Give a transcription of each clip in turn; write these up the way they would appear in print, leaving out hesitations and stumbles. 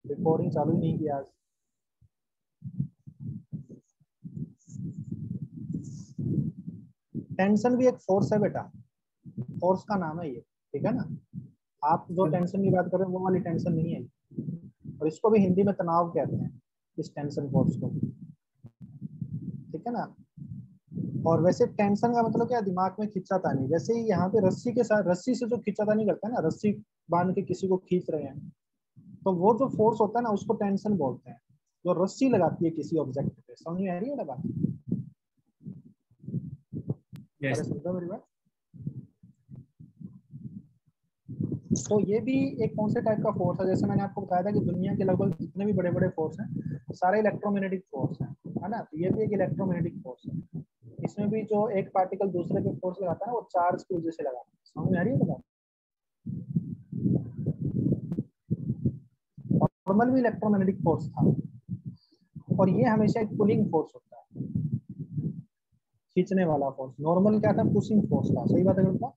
Recording चालू ही नहीं किया आज। टेंशन भी एक फोर्स है बेटा, फोर्स का नाम है ये, ठीक है ना। आप जो टेंशन की बात कर रहे हो वो वाली टेंशन नहीं है, और इसको भी हिंदी में तनाव कहते हैं, इस टेंशन फोर्स को, ठीक है ना। और वैसे टेंशन का मतलब क्या, दिमाग में खिंचातानी, जैसे ही यहाँ पे रस्सी के साथ, रस्सी से जो खिंचातानी करता है ना, रस्सी बांध के किसी को खींच रहे हैं, तो वो जो फोर्स होता है ना उसको टेंशन बोलते हैं, जो रस्सी लगाती है किसी ऑब्जेक्ट पे। समझ में आ रही है ना बात? अरे समझो मेरी बात। तो ये भी एक कौन से टाइप का फोर्स है, जैसे मैंने आपको बताया था कि दुनिया के लगभग जितने भी बड़े बड़े फोर्स हैं सारे इलेक्ट्रोमैग्नेटिक फोर्स हैं, है ना। तो ये भी एक इलेक्ट्रोमैग्नेटिक फोर्स है। इसमें भी जो एक पार्टिकल दूसरे पे फोर्स लगाता है ना, वो चार्ज की वजह से लगाता है। समझ में आ रही है बात? नॉर्मल भी इलेक्ट्रोमैग्नेटिक फोर्स था, और ये हमेशा एक पुलिंग फोर्स होता है, खींचने वाला फोर्स। नॉर्मल क्या था, पुशिंग फोर्स था। सही बात है बेटा,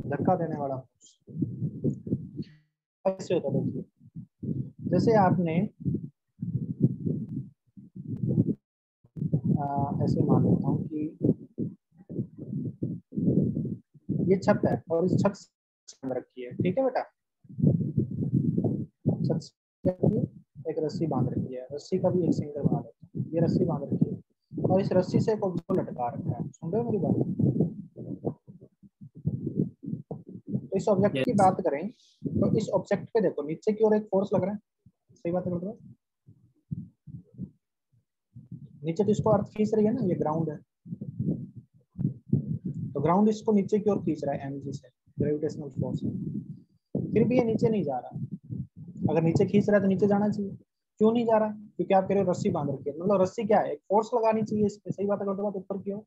धक्का देने वाला फोर्स। ऐसे होता है, देखिए जैसे आपने ऐसे मान लेता हूँ कि ये छत है और इस छत से रखी है, ठीक है बेटा। छत से एक रस्सी बांध रखी है, रस्सी का भी एक सिंगल बना लेते हैं, ये रस्सी बांध रखी है और इस रस्सी से एक ऑब्जेक्ट लटका रखा है। सुन रहे हो मेरी बात? तो इस ऑब्जेक्ट की बात करें तो इस ऑब्जेक्ट पे देखो नीचे की ओर एक फोर्स लग रहा है। सही बात है बेटा, नीचे तो इसको अर्थ खींच रही है ना, ये ग्राउंड है, तो ग्राउंड इसको नीचे की ओर खींच रहा है एमजी से, ग्रेविटेशनल फोर्स है। फिर भी ये नीचे नहीं जा रहा। अगर नीचे खींच रहा है तो नीचे जाना चाहिए, क्यों नहीं जा रहा? क्योंकि आप कह रहे हो रस्सी बांध रखी है, मतलब रस्सी क्या है, एक फोर्स लगानी चाहिए इस पे। सही बात है बेटा, ऊपर की ओर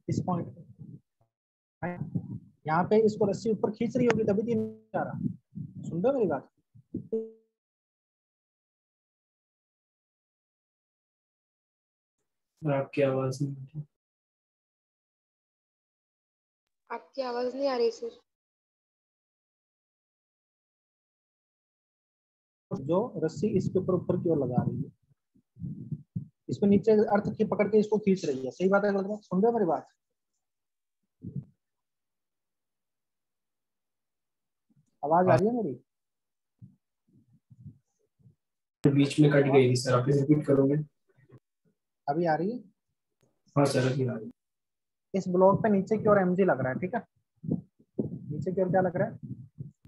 इस पॉइंट पे, यहाँ पे इसको रस्सी ऊपर खींच रही होगी तभी तो नहीं जा रहा। सुन रहे हो मेरी बात? आपकी आवाज नहीं, आपकी आवाज नहीं आ रही सर। जो रस्सी इसके ऊपर की ओर लगा रही है, इसको नीचे अर्थ की पकड़ के इसको खींच रही है। सही बात है बेटा, सुन रहे हो मेरी बात? आवाज आ रही है मेरी? बीच में कट गई सर, आप रिपीट करोगे? अभी आ रही है? हाँ सर, अभी आ रही है। इस ब्लॉक पे नीचे की ओर एमजी लग रहा है, ठीक है। नीचे की ओर क्या लग रहा है?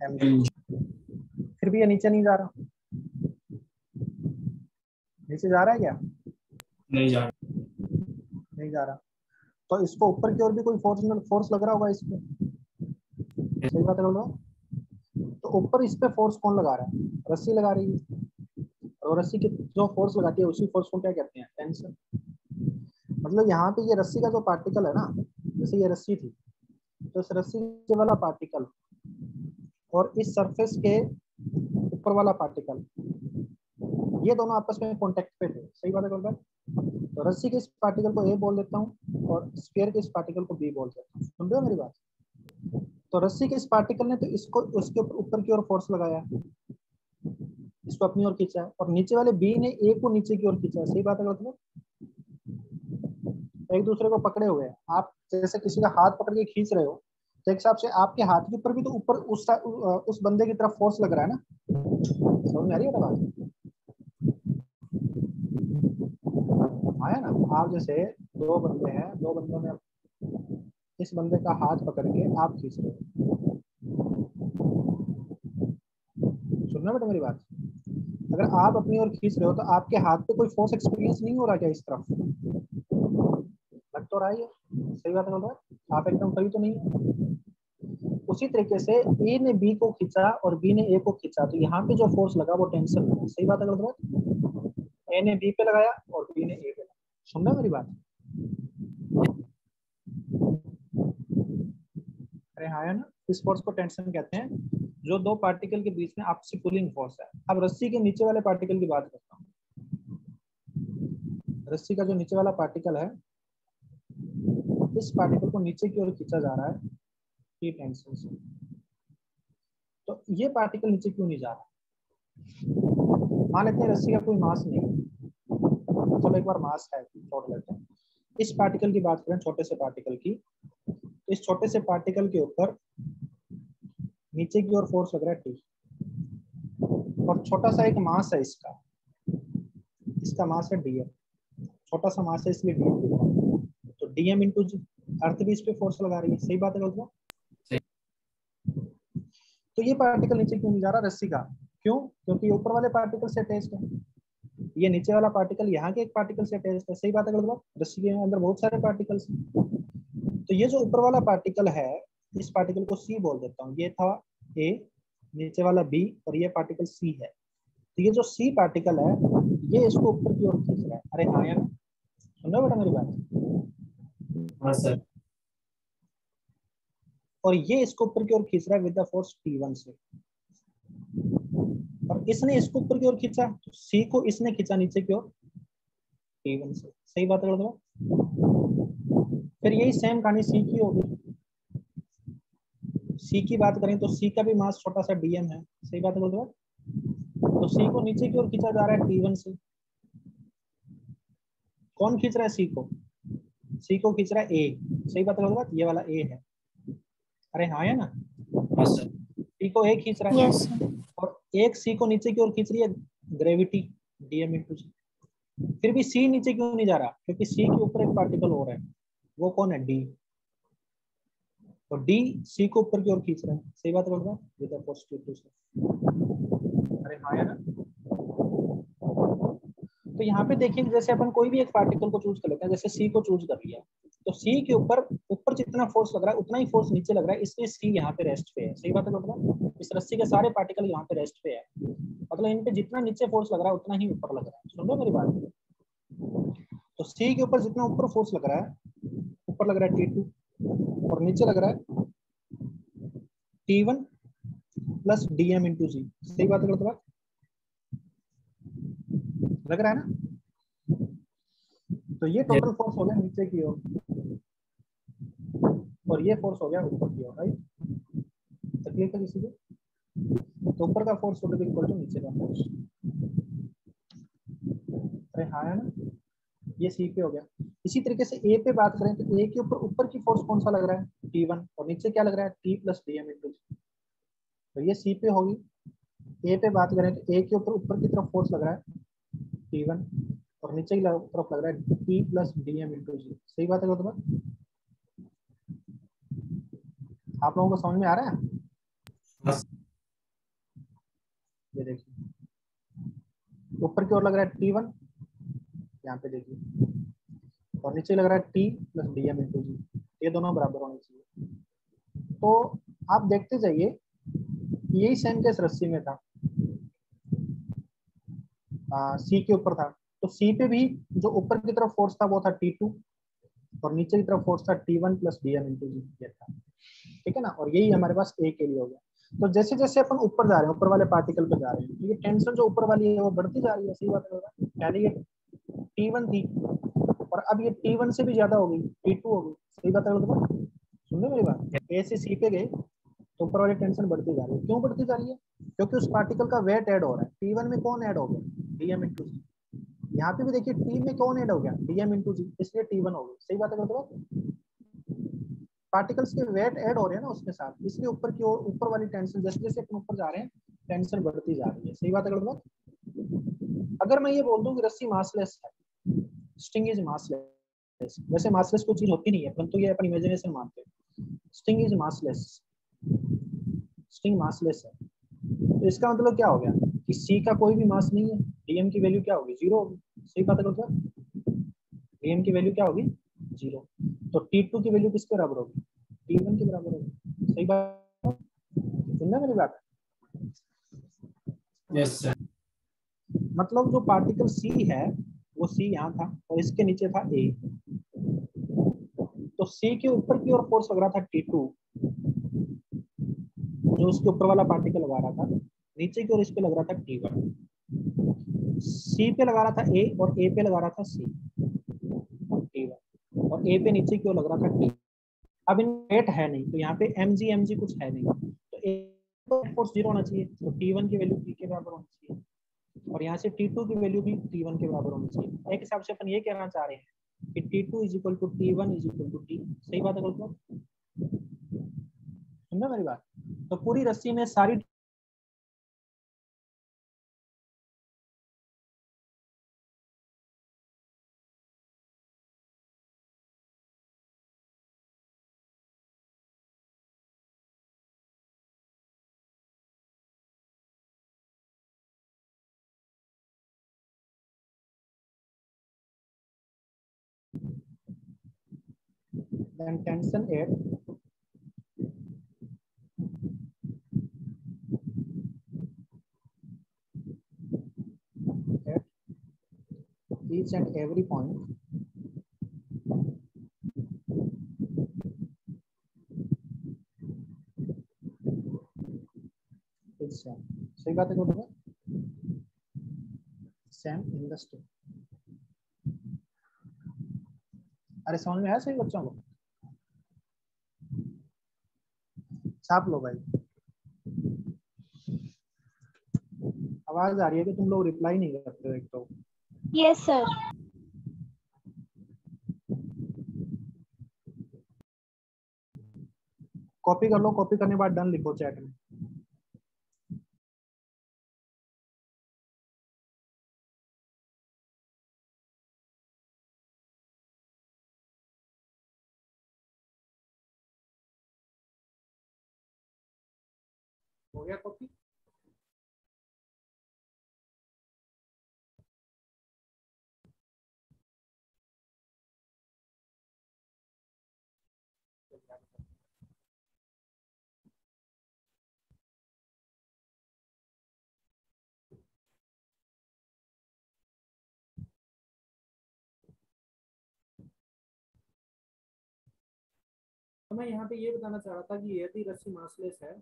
एमजी। फिर भी ये नीचे नहीं जा रहा। नीचे जा रहा है क्या? नहीं जा नहीं जा रहा। तो इसको ऊपर की ओर भी कोई फोर्स लग रहा होगा इस पे। सही बात है बोलो। तो ऊपर इस पे फोर्स कौन लगा रहा है? रस्सी लगा रही है, और रस्सी की जो फोर्स लगाती है उसी फोर्स को क्या कहते हैं? टेंशन। मतलब यहाँ पे ये रस्सी का जो पार्टिकल है ना, जैसे ये रस्सी थी, तो इस रस्सी के वाला पार्टिकल और इस सरफेस के ऊपर वाला पार्टिकल, ये दोनों आपस में कांटेक्ट पे थे। सही बात है बोल। तो रस्सी के इस पार्टिकल को ए बोल देता हूँ और स्फीयर के इस पार्टिकल को बी बोल देता हूँ। सुन रहे हो मेरी बात? तो रस्सी के इस पार्टिकल ने तो इसको उसके ऊपर की ओर फोर्स लगाया, इसको अपनी ओर खींचा, और नीचे वाले बी ने ए को नीचे की ओर खींचा। सही बात है मतलब एक दूसरे को पकड़े हुए हैं। आप जैसे किसी का हाथ पकड़ के खींच रहे हो, तो एक हिसाब से आपके हाथ के ऊपर भी तो ऊपर उस बंदे की तरफ फोर्स लग रहा है ना। समझ में आ रही है बात? आया ना? आप जैसे दो बंदे हैं, दो बंदों में इस बंदे का हाथ पकड़ के आप खींच रहे हो। सुनना बेटा मेरी बात, अगर आप अपनी ओर खींच रहे हो तो आपके हाथ पे कोई फोर्स एक्सपीरियंस नहीं हो रहा क्या इस तरफ? लग तो रहा है। सही बात है बोल रहा है आप, एकदम सही तो नहीं। उसी तरीके से ए ने बी को खींचा और बी ने ए को खींचा, तो यहाँ पे जो फोर्स लगा वो टेंशन लगा। सही बात है बोल रहा है? ए ने बी पे लगाया और बी ने ए पे लगाया। सुन रहे हो मेरी बात? अरे हाँ है ना, इस फोर्स को टेंशन कहते हैं, जो दो पार्टिकल के बीच में आपसी पुलिंग फोर्स है। अब रस्सी के नीचे वाले पार्टिकल की बात करता हूँ। रस्सी का जो नीचे वाला पार्टिकल है, इस पार्टिकल को नीचे की ओर खींचा जा रहा है टी टेंशन से। तो ये पार्टिकल नीचे क्यों नहीं जा रहा? मान लेते हैं रस्सी का कोई मास नहीं है, चलो एक बार मास है छोड़ लेते हैं। इस पार्टिकल की बात करें, छोटे से पार्टिकल की, तो इस छोटे से पार्टिकल के ऊपर नीचे की ओर फोर्स लग रहा है टी, और छोटा सा एक मास है इसका, इसका मास है डीएम, छोटा सा मास है इसलिए डीएम लिख रहा हूं। तो डीएम इंटू जी, अर्थ भी इस पे फोर्स लगा रही है, सही बात है गलत बात? तो ये पार्टिकल नीचे क्यों नहीं जा रहा रस्सी का? क्यों? क्योंकि ऊपर वाले पार्टिकल से अटैच्ड है, ये नीचे वाला पार्टिकल यहाँ के एक पार्टिकल से अटैच्ड है, सही बात है गलत बात? रस्सी के अंदर बहुत सारे पार्टिकल्स हैं, तो ये जो ऊपर वाला पार्टिकल है, इस पार्टिकल को सी बोल देता हूँ, ये था ए, नीचे वाला बी, और ये पार्टिकल सी है। तो ये जो सी पार्टिकल है, ये इसको ऊपर की ओर खींच रहा है। अरे हाँ यार, सुन रहे हो बेटा मेरी बात? हाँ सर। और ये इसको ऊपर की ओर खींच रहा है विद द फोर्स T1 से, और इसने इसको ऊपर की ओर खींचा, तो सी को इसने खींचा नीचे की ओर T1 से, सही बात है गलत? फिर यही सेम कहानी सी की होगी। सी की बात करें तो सी का भी मास छोटा सा डीएम है, सही बात है गलत? तो सी को नीचे की ओर खींचा जा रहा है T1 से। कौन खींच रहा है सी को? सी को खींच रहा है ए, सही बात है गलत? ये वाला ए है। अरे हाँ है ना? हाँ सर। सी को ए खींच रहा है, यस और एक सी को नीचे की ओर खींच रही है ग्रेविटी, डीएम इंटू सी। फिर भी सी नीचे क्यों नहीं जा रहा? क्योंकि सी के ऊपर एक पार्टिकल और है, वो कौन है? डी। तो डी सी को ऊपर की ओर खींच रहा है, सही बात है गलत? विद द फोर्स T2 से। अरे हाँ है ना? तो यहाँ पे देखिए, जैसे अपन कोई भी एक पार्टिकल को चूज कर लेते हैं, जैसे सी को चूज कर लिया, तो सी के ऊपर ऊपर जितना फोर्स लग रहा है उतना ही फोर्स नीचे लग रहा है, इसलिए सी यहाँ पे रेस्ट पे है, सही बात है मतलब? इस रस्सी के सारे पार्टिकल यहाँ पे रेस्ट पे है, मतलब इन पे जितना नीचे फोर्स लग रहा है उतना ही ऊपर लग रहा है। सुन लो मेरी बात? तो सी के ऊपर जितना ऊपर फोर्स लग रहा है, ऊपर लग रहा है T2, और नीचे लग रहा है T1 प्लस डीएम इंटू जी, सही बात है गलत? लग रहा है ना? तो ये टोटल फोर्स हो गया नीचे की ओर, और ये फोर्स हो गया ऊपर की ओर, राइट? तकलीफ है किसी को? तो ऊपर का फोर्स वोल्ट इक्वल टू नीचे का फोर्स। अरे हाँ है ना? ये सी पे हो गया। इसी तरीके से ए पे बात करें तो ए के ऊपर की फोर्स कौन सा लग रहा है? T1, और नीचे क्या लग रहा है? T प्लस डीएम इंटू जी। तो ये सी पे होगी। ए पे बात करें तो ए के ऊपर की तरफ फोर्स लग रहा है T1, और नीचे की तरफ लग रहा है T प्लस डीएम इंटू जी, सही बात है गलत? आप लोगों को समझ में आ रहा है? हाँ ये देखिए, ऊपर की ओर लग रहा है T1, यहाँ पे देखिए, और नीचे लग रहा है T प्लस डीएम इंटू जी, ये दोनों बराबर होने चाहिए। तो आप देखते जाइए, यही सेम केस रस्सी में था, सी के ऊपर था, तो सी पे भी जो ऊपर की तरफ फोर्स था वो था T2, और नीचे की तरफ फोर्स था T1 प्लस डीएम इंटू जी, ये था, ठीक है ना? और यही हमारे पास ए के लिए हो गया। तो जैसे जैसे अपन ऊपर जा रहे हैं, ऊपर वाले पार्टिकल पे जा रहे हैं, तो ये टेंशन जो ऊपर वाली है वो बढ़ती जा रही है, सही बात है? पहले ये T1 थी, और अब ये T1 से भी ज्यादा हो गई, T2 हो गई, सही बात है? सुन लो मेरी बात, ए से सी पे गए तो ऊपर वाली टेंशन बढ़ती जा रही है। क्यों बढ़ती जा रही है? क्योंकि उस पार्टिकल का वेट ऐड हो रहा है। T1 में कौन ऐड हो गया? डीएम इंटू जी। यहाँ पे भी देखिए टी में कौन ऐड हो गया? डीएम इंटू जी, इसलिए T1 हो गई, सही बात है? पार्टिकल्स के वेट ऐड हो रहे हैं ना उसके साथ, इसलिए ऊपर की ओर ऊपर वाली टेंशन, जैसे जैसे अपन ऊपर जा रहे हैं टेंशन बढ़ती जा रही है, सही बात है? अगर मैं ये बोल दूं कि रस्सी मासलेस है, स्ट्रिंग इज मासलेस, वैसे मासलेस कोई चीज होती नहीं है, परंतु ये अपन इमेजिनेशन मानते हैं। String is massless, string massless है, तो इसका मतलब क्या हो गया कि सी का कोई भी मास नहीं है, डीएम की वैल्यू क्या होगी? 0 होगी, सही बात है? डीएम की वैल्यू क्या होगी? 0। तो T2 की वैल्यू किसके बराबर होगी? T1 के बराबर होगी, सही बात? सुनना मेरी बात? Yes sir. मतलब जो पार्टिकल C है वो C यहाँ था, और इसके नीचे था A, तो C के ऊपर की ओर फोर्स लग रहा था T2, जो उसके ऊपर वाला पार्टिकल लगा रहा था, नीचे की ओर इस पे लग रहा था T1। C पे लगा रहा था A, और A पे लगा रहा था C, T1, और A पे नीचे की ओर लग रहा था T। अब इन वेट है नहीं, तो यहाँ पे mg कुछ है नहीं, तो A फोर्स 0 होना चाहिए, तो T1 की वैल्यू P के बराबर होनी चाहिए और यहाँ से T2 की वैल्यू भी T1 के बराबर होनी चाहिए। एक हिसाब से अपन ये कहना चाह रहे हैं कि T2 is equal to T1 is equal to T। सही बात है दोस्तों, सुनना मेरी बात। तो पूरी रस्सी में सारी then tension at each and every point is same। सही बात है दोस्तों, सेम इन द स्टेट। अरे समझ में आया सही बच्चों को? छाप लो भाई। आवाज आ रही है कि तुम लोग रिप्लाई नहीं करते हो एक तो। Yes sir. कॉपी कर लो, कॉपी करने के बाद डन लिखो चैट में। हो गया कॉपी? तो मैं यहाँ पे ये बताना चाह रहा था कि यदि रस्सी मासलेस है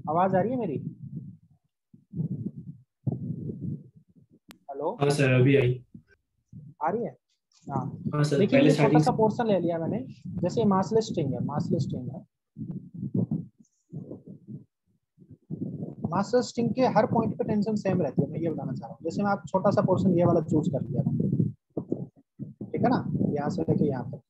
आवाज आ रही है मेरी? हेलो, हाँ सर अभी आई। आ रही है? हाँ। हाँ सर देखिए पहले ये छोटा स्टार्टिंग सा से। पोर्शन ले लिया मैंने, जैसे मासलेस स्ट्रिंग है, मासलेस स्ट्रिंग है। मास्टर स्ट्रिंग के हर पॉइंट पे टेंशन सेम रहती है, मैं ये बताना चाह रहा हूँ। जैसे मैं आप छोटा सा पोर्शन ये वाला चूज कर लिया, ठीक है ना, यहाँ से लेके यहाँ तक।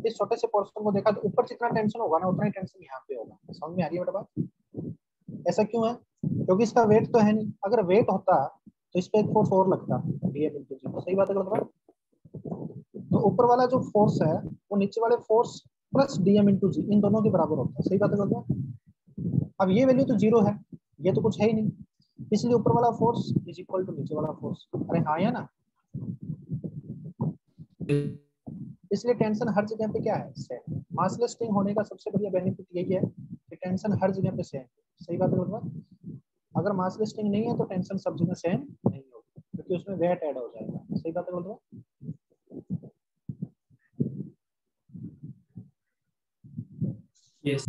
इस छोटे से पोर्शन को देखा तो ऊपर जितना टेंशन होगा ना उतना ही टेंशन यहाँ पे होगा। समझ में आ रही है बेटा बात? ऐसा क्यों है? क्योंकि इसका वेट तो है नहीं। अगर वेट होता तो इस पे एक फोर्स और लगता, डीएम इनटू जी। सही बात है बेटा? तो ऊपर वाला जो फोर्स है वो नीचे वाले फोर्स प्लस डीएम इनटू जी, इन दोनों के बराबर होता है। सही बात है बेटा? अब ये वैल्यू तो जीरो है, ये तो कुछ है ही नहीं, इसलिए ऊपर वाला फोर्स इज इक्वल टू नीचे वाला फोर्स। अरे हाँ या ना? इसलिए टेंशन हर जगह पे क्या है? सेम। मासलेस स्ट्रिंग होने का सबसे बढ़िया बेनिफिट यही है कि टेंशन हर जगह पे सेम। सही बात है मतलब, अगर मासलेस स्ट्रिंग नहीं है तो टेंशन सब जगह सेम नहीं होगी, क्योंकि उसमें वेट ऐड हो जाएगा। सही बात है मतलब। यस।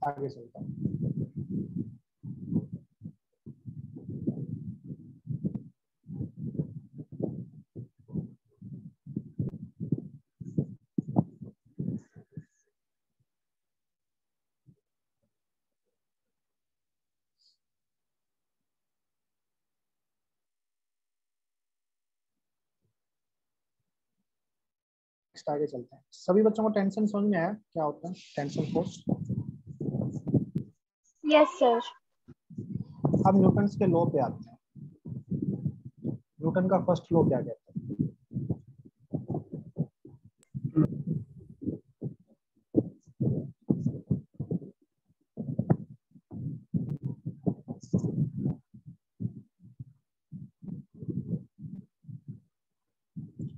आगे चलता हूँ। आगे चलते हैं। सभी बच्चों को टेंशन समझ में आया क्या होता है टेंशन फोर्स? Yes sir. अब न्यूटन के लॉ पे आते हैं। न्यूटन का फर्स्ट लॉ क्या कहता है?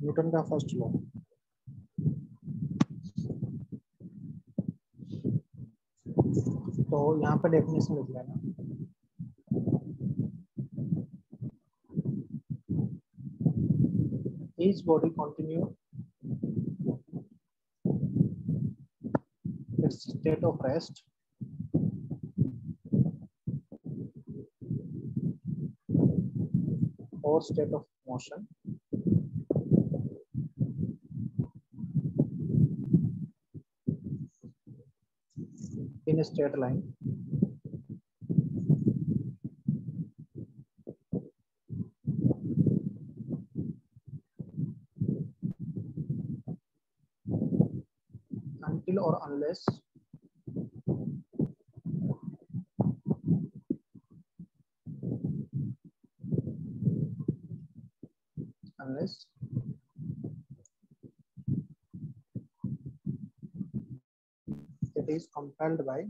न्यूटन का फर्स्ट लॉ तो यहाँ पे डेफिनेशन लिख लेना। Each body continue its state of rest or state of motion in a straight line until or unless it is compelled by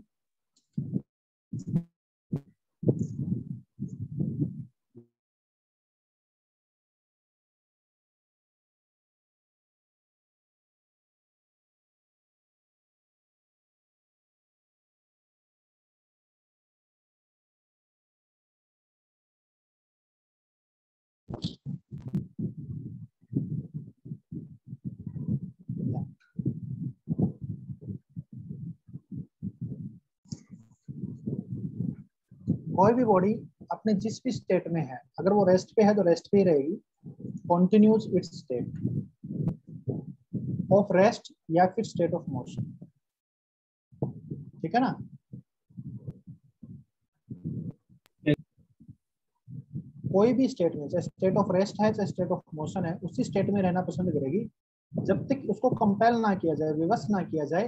कोई भी बॉडी अपने जिस भी स्टेट में है, अगर वो रेस्ट पे है तो रेस्ट पे ही रहेगी, continues it's state of rest या फिर स्टेट ऑफ मोशन। ठीक है ना? कोई भी स्टेट में, चाहे स्टेट ऑफ रेस्ट है चाहे स्टेट ऑफ मोशन है, उसी स्टेट में रहना पसंद करेगी जब तक उसको कंपेल ना किया जाए, विवश ना किया जाए।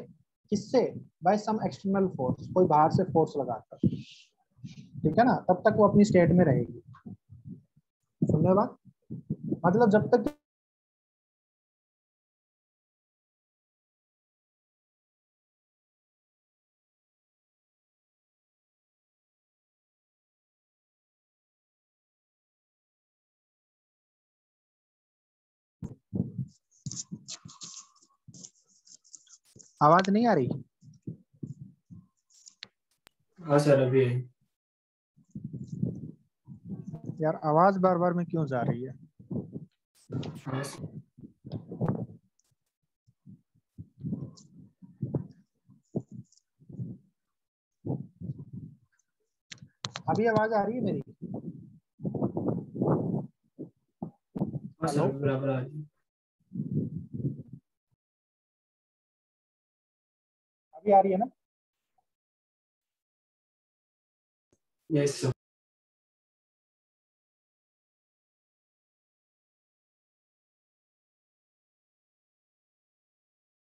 किससे? बाय सम एक्सटर्नल फोर्स, कोई बाहर से फोर्स लगाकर। ठीक है ना? तब तक वो अपनी स्टेट में रहेगी। सुनने बात, मतलब जब तक आवाज नहीं आ रही? हाँ सर अभी आई। यार आवाज बार बार में क्यों जा रही है? हाँ सर। अभी आवाज आ रही है मेरी? हाँ सर बराबर आ रही है। अभी आ रही है ना? Yes sir.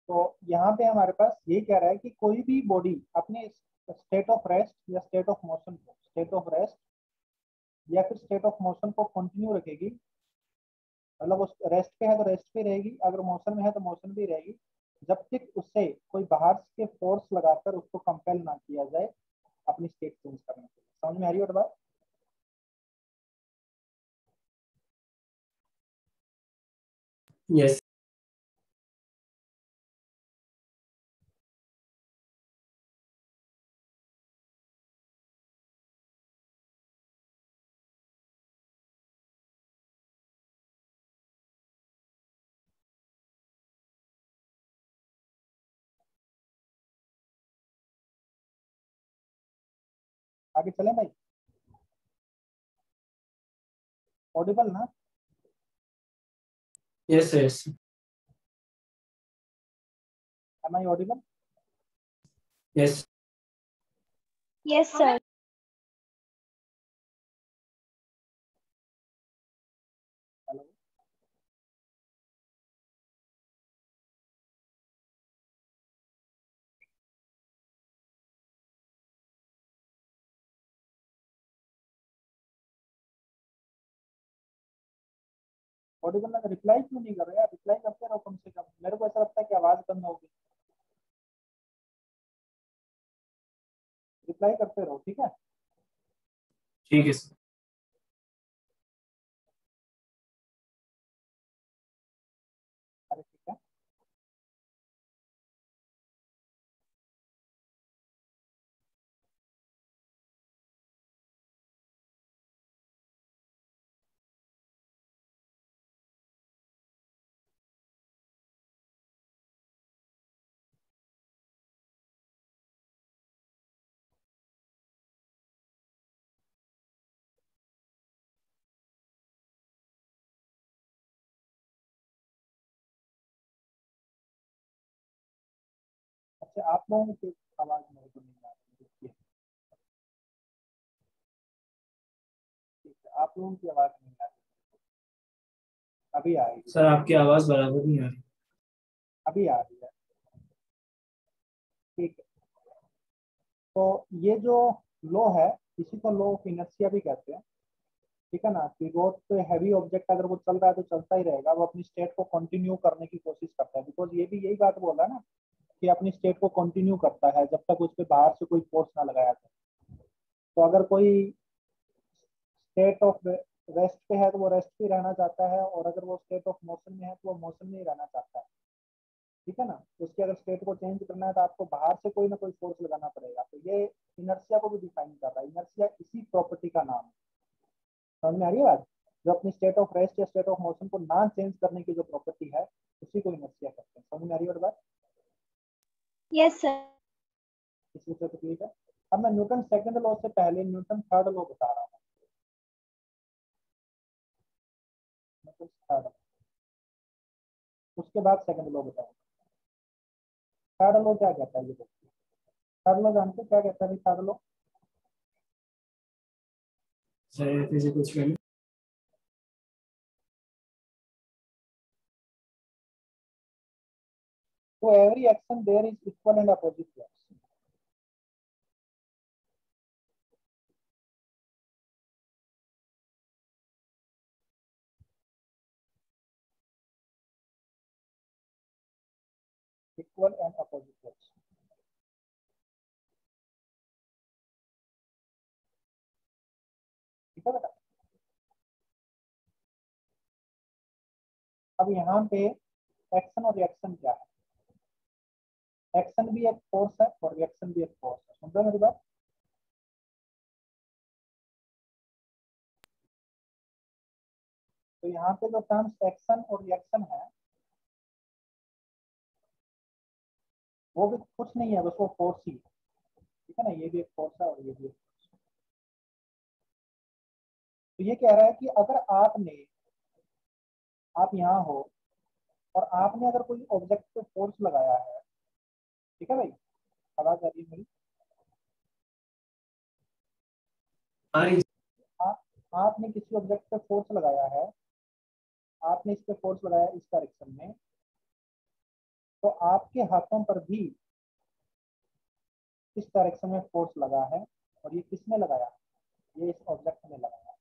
तो यहाँ पे हमारे पास ये कह रहा है कि कोई भी बॉडी अपने स्टेट ऑफ रेस्ट या स्टेट ऑफ मोशन को, स्टेट ऑफ रेस्ट या फिर स्टेट ऑफ मोशन को कंटिन्यू रखेगी। मतलब उस रेस्ट पे है तो रेस्ट पे रहेगी, अगर मोशन में है तो मोशन भी रहेगी, जब तक उससे कोई बाहर के फोर्स लगाकर उसको कंपेल ना किया जाए अपनी स्टेट चेंज करने के लिए। समझ में आ रही है बात? यस। आगे चले भाई? ऑडिबल ना? Yes yes. Am I audible? Yes. Yes, sir. Hello? Audible ना, रिप्लाई क्यों नहीं कर रहे यार? रिप्लाई करते रहो कम से कम, मेरे को ऐसा लगता है कि आवाज बंद होगी। रिप्लाई करते रहो, ठीक है? ठीक है सर। अरे ठीक है। अच्छा, आप लोगों की आवाज मेरे को नहीं आ रही है। ठीक है, आप लोगों की आवाज नहीं आ रही, अभी आ रही है। सर आपकी आवाज बराबर नहीं आ रही। अभी आ रही है, ठीक है। तो ये जो लो है, इसी को लो ऑफ इनर्शिया भी कहते हैं, ठीक है ना? कि बहुत हैवी ऑब्जेक्ट अगर वो चल रहा है तो चलता ही रहेगा, वो अपनी स्टेट को कंटिन्यू करने की कोशिश करता है। बिकॉज ये भी यही बात बोला ना कि अपनी स्टेट को कंटिन्यू करता है जब तक उस पर बाहर से कोई फोर्स ना लगाया जाए। तो अगर कोई स्टेट ऑफ रेस्ट पे है तो वो रेस्ट पे रहना चाहता है, और अगर वो स्टेट ऑफ मोशन में है तो वो मोशन में ही रहना चाहता है, ठीक है ना? तो उसकी अगर स्टेट को चेंज करना है तो आपको बाहर से कोई ना कोई फोर्स लगाना पड़ेगा। तो ये इनर्शिया को भी डिफाइन कर रहा है। इनर्शिया इसी प्रॉपर्टी का नाम है। समझ में आ रही है बात? जो अपनी स्टेट ऑफ रेस्ट या स्टेट ऑफ मोशन को ना चेंज करने की जो प्रॉपर्टी है, उसी को इनर्शिया कहते हैं। समझ में आ रही है बात? Yes, sir. इस विषय पे क्लियर है? अब मैं न्यूटन सेकंड लॉ से पहले न्यूटन थर्ड लॉ बता रहा हूँ। न्यूटन थर्ड, उसके बाद सेकंड लॉ बताऊंगा। थर्ड लॉ क्या कहता है ये देखिए। थर्ड लॉ जानते हो क्या कहता है? थर्ड लॉ सर फिर कुछ करें। तो every action there is equal and opposite reaction. Equal and opposite reaction, ठीक है बेटा? अब यहाँ पे एक्शन और रिएक्शन क्या है? एक्शन भी एक फोर्स है और रिएक्शन भी एक फोर्स है। समझो मेरी बात? तो यहाँ पे जो टर्म्स एक्शन और रिएक्शन है, वो भी कुछ नहीं है, बस वो फोर्स ही है, ठीक है ना? ये भी एक फोर्स है और ये भी एक फोर्स है। तो ये कह रहा है कि अगर आप यहाँ हो और आपने अगर कोई ऑब्जेक्ट पे फोर्स लगाया है, ठीक है भाई? आवाज आ रही है मेरी? आ रही। आपने किसी ऑब्जेक्ट पे फोर्स लगाया है, आपने इस पे फोर्स लगाया इस डायरेक्शन में, तो आपके हाथों पर भी इस डायरेक्शन में फोर्स लगा है, और ये किसने लगाया? ये इस ऑब्जेक्ट ने लगाया।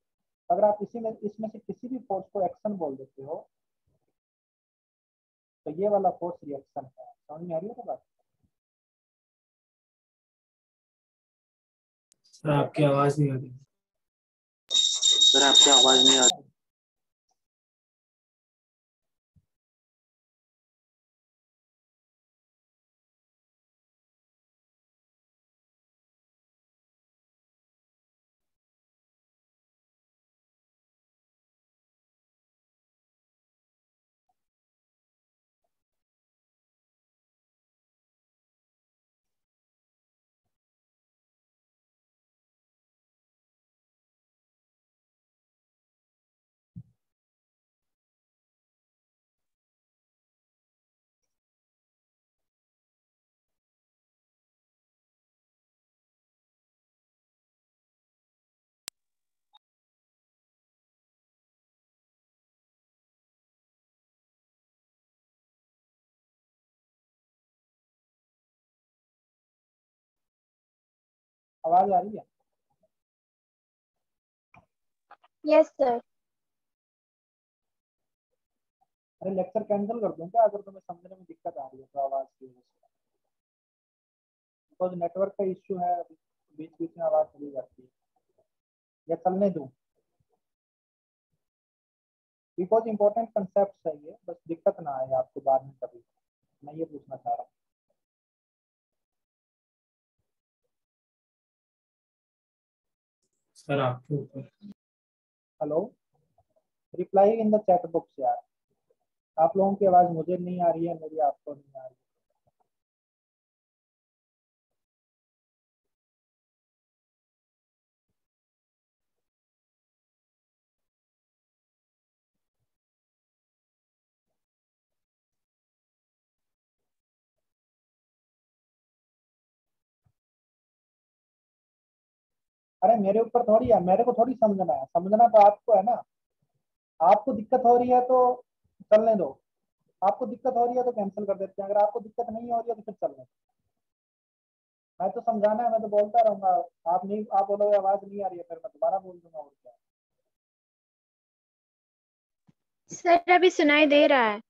अगर आप इसमें से किसी भी फोर्स को एक्शन बोल देते हो, तो ये वाला फोर्स रिएक्शन है। समझ में आ रही है बात? सर आपकी आवाज नहीं आ रही। सर आपकी आवाज नहीं आ रही। आवाज आ रही है? Yes, sir. अरे लेक्चर कैंसिल कर दूं क्या अगर तुम्हें समझने में दिक्कत आ रही है तो आवाज की वजह से? बिकॉज नेटवर्क का इश्यू है, बीच बीच में आवाज चली जाती है। या चलने दूं? बिकॉज इंपॉर्टेंट कंसेप्ट है ये, बस दिक्कत ना आए आपको बाद में कभी, मैं ये पूछना चाह रहा हूँ। सर आपके ऊपर। Hello, reply in the chat box यार। आप लोगों की आवाज मुझे नहीं आ रही है, मेरी आपको नहीं आ रही। अरे मेरे ऊपर थोड़ी है, मेरे को थोड़ी समझना है, समझना तो आपको है ना। आपको दिक्कत हो रही है तो चलने दो, आपको दिक्कत हो रही है तो कैंसिल कर देते हैं, अगर आपको दिक्कत नहीं हो रही है तो फिर चलने दो। मैं तो समझाना है, मैं तो बोलता रहूंगा। आप नहीं, आप बोलोगे आवाज नहीं आ रही है, फिर मैं दोबारा बोल दूंगा, और क्या। सर अभी सुनाई दे रहा है।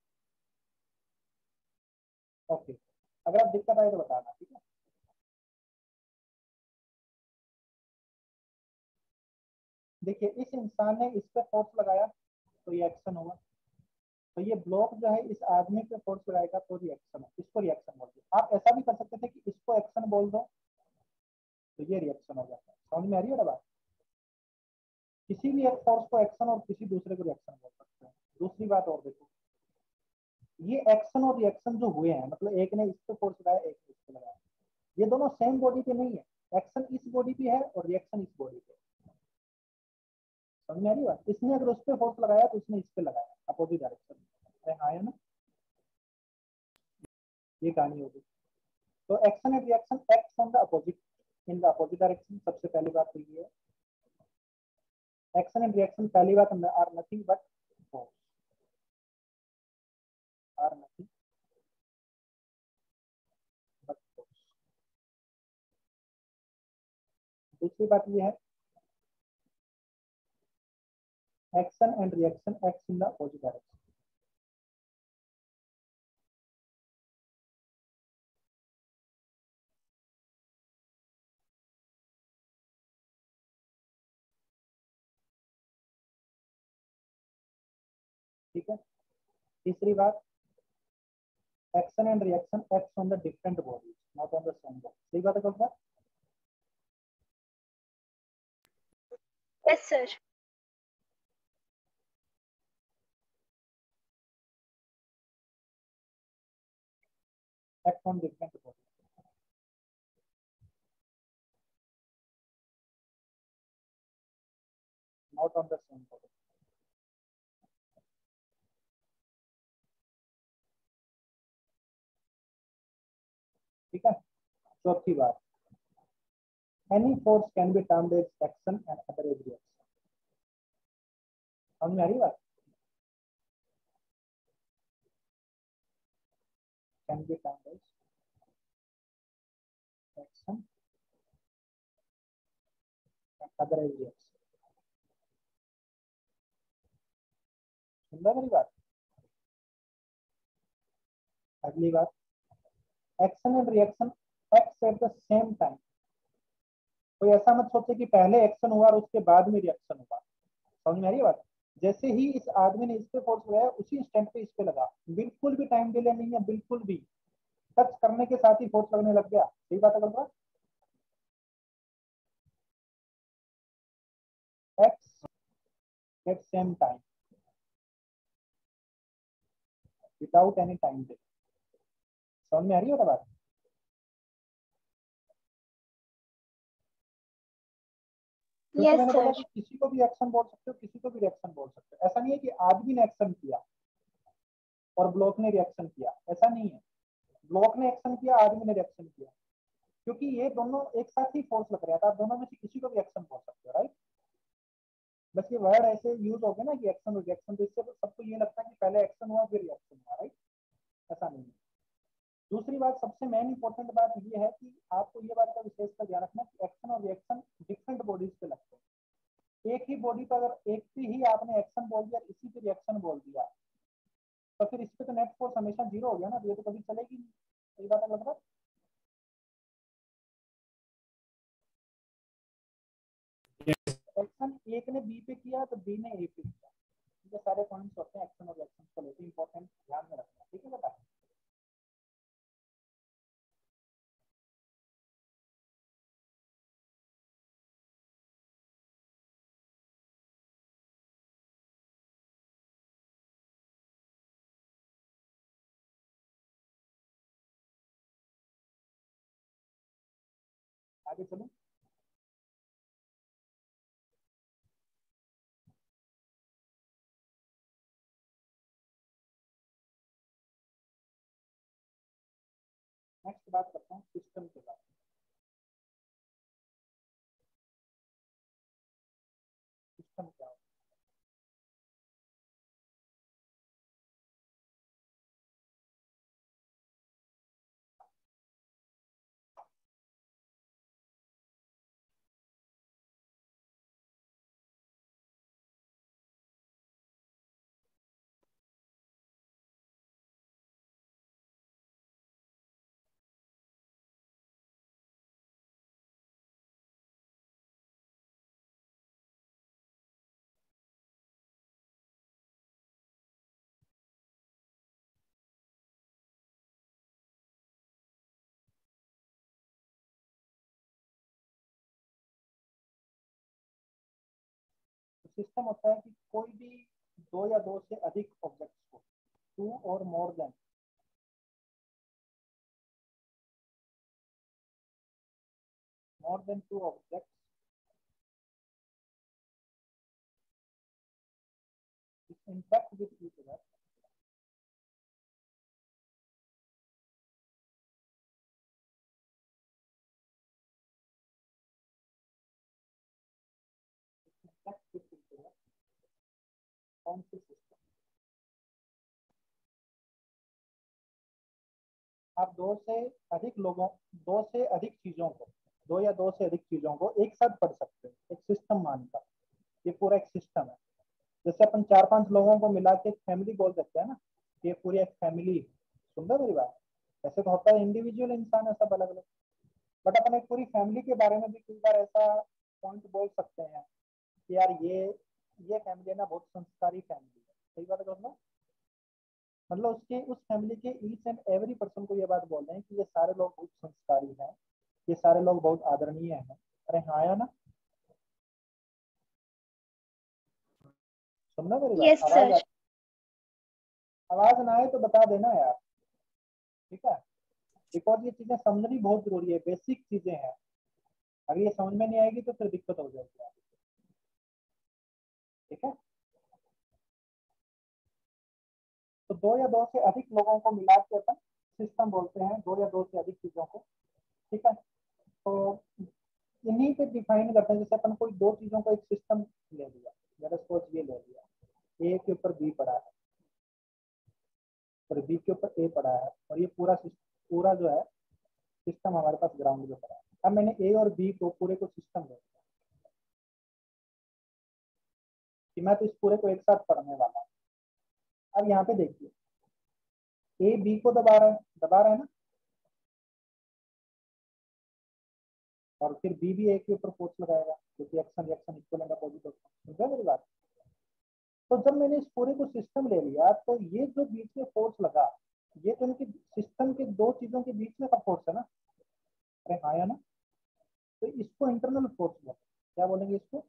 ओके, अगर आप दिक्कत आए तो बताना, ठीक है। देखिए, इस इंसान ने इस पे फोर्स लगाया तो ये एक्शन हुआ, तो ये ब्लॉक जो है इस आदमी पे फोर्स लगाएगा तो रिएक्शन है, इसको रिएक्शन बोलते हैं। आप ऐसा भी कर सकते थे कि इसको एक्शन बोल दो तो ये रिएक्शन हो जाता है। समझ में आ रही है बात? किसी भी एक फोर्स को एक्शन और किसी दूसरे को रिएक्शन बोल सकते हैं। दूसरी बात और देखो, ये एक्शन और रिएक्शन जो हुए हैं, मतलब एक ने इस पे फोर्स लगाया, एक ने इस पे लगाया, ये दोनों सेम बॉडी पे नहीं है। एक्शन इस बॉडी पे है और रिएक्शन इस बॉडी पे। समझ में आ रही बात? इसने अगर उस पे फोर्स लगाया तो इसने इस पे लगाया, अपोजिट डायरेक्शन में। अरे हाँ है ना, ये कहानी होगी। तो action and reaction acts on the opposite, in the opposite direction. सबसे पहली बात तो ये है, एक्शन एंड रिएक्शन पहली बात are nothing but force, are nothing but force. दूसरी बात ये है, action and reaction acts in the opposite direction. ठीक है। तीसरी बात, action and reaction acts on the different bodies, not on the same body. सही बात है कौन सा? Yes sir. Act on different body, not on the same body. ठीक है। चौथी बात, any force can be termed as action and other as reaction. समझ में आ रही बात? Can be termed as action and other as reaction. सुन रहा मेरी बात? अगली बात, action and reaction acts at the same time. कोई ऐसा मत सोचे कि पहले एक्शन हुआ और उसके बाद में रिएक्शन हुआ। समझ में आ रही है बात? जैसे ही इस आदमी ने इस पे फोर्स लगाया, उसी इंस्टेंट पे इस पे लगा, बिल्कुल भी टाइम डिले नहीं है, बिल्कुल भी। टच करने के साथ ही फोर्स लगने लग गया। सही बात है Kalpana? Act at same time without any time delay. समझ में आ रही है बात? क्योंकि यस मैंने बोला सर। कि किसी को भी एक्शन बोल सकते हो, किसी को भी रिएक्शन बोल सकते हो। ऐसा नहीं है कि आदमी ने एक्शन किया और ब्लॉक ने रिएक्शन किया, ऐसा नहीं है। ब्लॉक ने एक्शन किया, आदमी ने रिएक्शन किया, क्योंकि ये दोनों एक साथ ही फोर्स लग रहा था। आप दोनों में से किसी को भी एक्शन बोल सकते हो, राइट? बस ये वर्ड ऐसे यूज हो गए ना कि एक्शन और रिएक्शन, तो इससे सबको ये लगता है कि पहले एक्शन हुआ फिर रिएक्शन हुआ, राइट? ऐसा नहीं है। दूसरी बात, सबसे मेन इंपॉर्टेंट बात ये है कि आपको ये बात का विशेष का ध्यान रखना कि एक्शन और रिएक्शन डिफरेंट बॉडीज पे लगते हैं। एक ही बॉडी पर अगर एक पे ही आपने एक्शन बोल दिया, इसी पे रिएक्शन बोल दिया, तो फिर इस पे तो नेट फोर्स हमेशा 0 हो गया ना, तो ये तो कभी चलेगी नहीं। सही बात है मतलब एक्शन एक ने बी पे किया तो बी ने ए पे किया। ये सारे पॉइंट्स होते हैं एक्शन और रिएक्शन को लेकर, इंपॉर्टेंट ध्यान में रखना, ठीक है बेटा। आगे चलो। नेक्स्ट बात करता हूँ सिस्टम के बारे में। सिस्टम क्या होता है? सिस्टम होता है कि कोई भी दो या दो से अधिक ऑब्जेक्ट्स को, टू और more than two objects interact with each other कौन सी सिस्टम। आप दो से अधिक लोगों, दो से अधिक चीजों को, दो या दो से अधिक चीजों को एक साथ पढ़ सकते हैं एक सिस्टम मानकर। ये पूरा एक सिस्टम है। जैसे अपन 4-5 लोगों को मिला के एक फैमिली बोल सकते हैं ना, ये पूरी एक फैमिली। सुन रहे मेरी बात? ऐसे तो होता है इंडिविजुअल इंसान है सब अलग अलग, बट अपन एक पूरी फैमिली के बारे में भी कई बार ऐसा पॉइंट बोल सकते हैं कि यार ये फैमिली ना बहुत संस्कारी फैमिली है। सही बात है ना? मतलब उसके उस फैमिली के ईच एंड एवरी पर्सन को ये बात बोल रहे हैं कि ये सारे लोग बहुत संस्कारी हैं, ये सारे लोग बहुत आदरणीय हैं। अरे हाँ या ना? सुनना मेरी बात? Yes sir. आवाज ना आए तो बता देना यार, ठीक है? बिकॉज ये चीजें समझनी बहुत जरूरी है, बेसिक चीजें हैं। अगर ये समझ में नहीं आएगी तो फिर दिक्कत हो जाएगी, ठीक है? तो दो या दो से अधिक लोगों को मिला के अपन सिस्टम बोलते हैं, दो या दो से अधिक चीजों को, ठीक है? तो इन्हीं पे डिफाइन करते हैं। जैसे अपन कोई दो चीजों को एक सिस्टम ले लिया, मेरा सोच ये ले लिया, ए के ऊपर बी पड़ा है और बी के ऊपर ए पड़ा है, और ये पूरा जो है सिस्टम हमारे पास ग्राउंड में पड़ा है। अब मैंने ए और बी को पूरे को सिस्टम ले लिया कि मैं तो इस पूरे को एक साथ पढ़ने वाला हूँ। अब यहाँ पे देखिए, ए बी को दबा रहा है ना, और फिर बी भी ए के ऊपर फोर्स लगाएगा क्योंकि action reaction equal and opposite होता है। समझे मेरी बात? तो जब मैंने इस पूरे को सिस्टम ले लिया तो ये जो बीच में फोर्स लगा, ये तो इनके सिस्टम के दो चीजों के बीच में का फोर्स है ना। अरे हाँ या ना? तो इसको इंटरनल फोर्स बोलते हैं। क्या बोलेंगे इसको?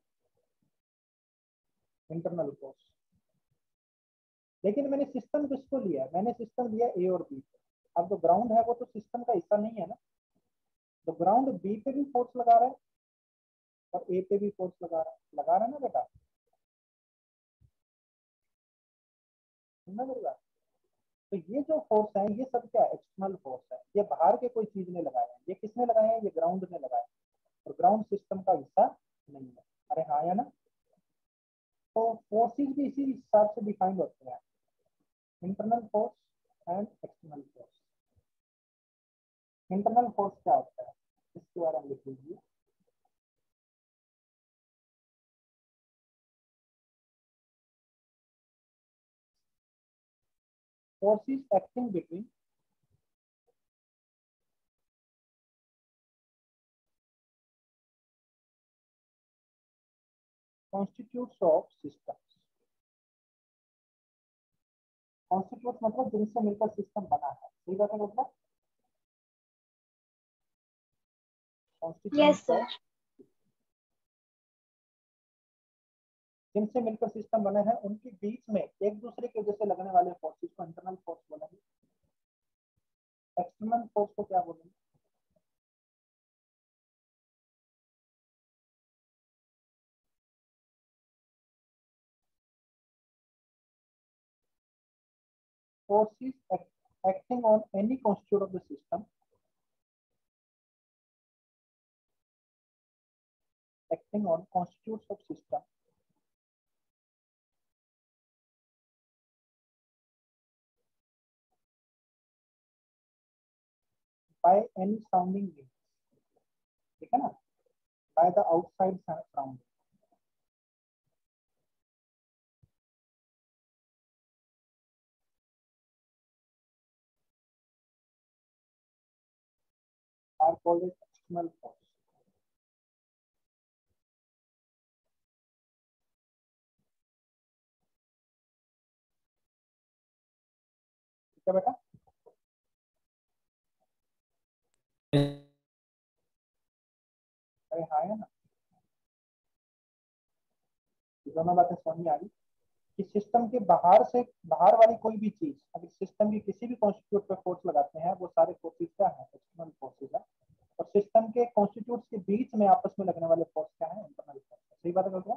Internal force. लेकिन मैंने सिस्टम किसको लिया? मैंने सिस्टम लिया ए और बी। अब जो ग्राउंड है वो तो सिस्टम का हिस्सा नहीं है ना, तो ग्राउंड बी पे भी फोर्स लगा रहा है और ए पे भी फोर्स लगा रहा है ना बेटा? सुनना मेरी बात? तो ये जो फोर्स है ये सब क्या एक्सटर्नल फोर्स है, ये बाहर के कोई चीज ने लगाए हैं। ये किसने लगाए हैं? ये ग्राउंड ने लगाए हैं, और ग्राउंड सिस्टम का हिस्सा नहीं है। अरे हाँ या ना? तो फोर्सेस भी इसी हिसाब से डिफाइंड होते हैं, internal force and external force. Internal force क्या होता है इसके बारे में लिख लीजिए। forces acting between constitutes of systems. Constitutes मतलब जिनसे मिलकर सिस्टम बना है, सही बात है मतलब? Yes, sir. जिनसे मिलकर सिस्टम बने हैं उनके बीच में एक दूसरे की वजह से लगने वाले फोर्सेस को इंटरनल फोर्स बोलेंगे। एक्सटर्नल फोर्स को क्या बोलेंगे? Forces acting on any constituent of the system, acting on constituents of system by any sounding means, ठीक है ना? By the outside sounding. Are called as external force. ठीक है बेटा? अरे हाँ है ना? दोनों बातें समझ में आ रही कि सिस्टम के बाहर वाली कोई भी चीज अगर सिस्टम की किसी भी कॉन्स्टिट्यूट पे फोर्स लगाते हैं वो सारे फोर्सेस क्या है? एक्सटर्नल फोर्सेस है। और सिस्टम के कॉन्स्टिट्यूट्स के बीच में आपस में लगने वाले फोर्स क्या है? Internal force. सही बात है क्या?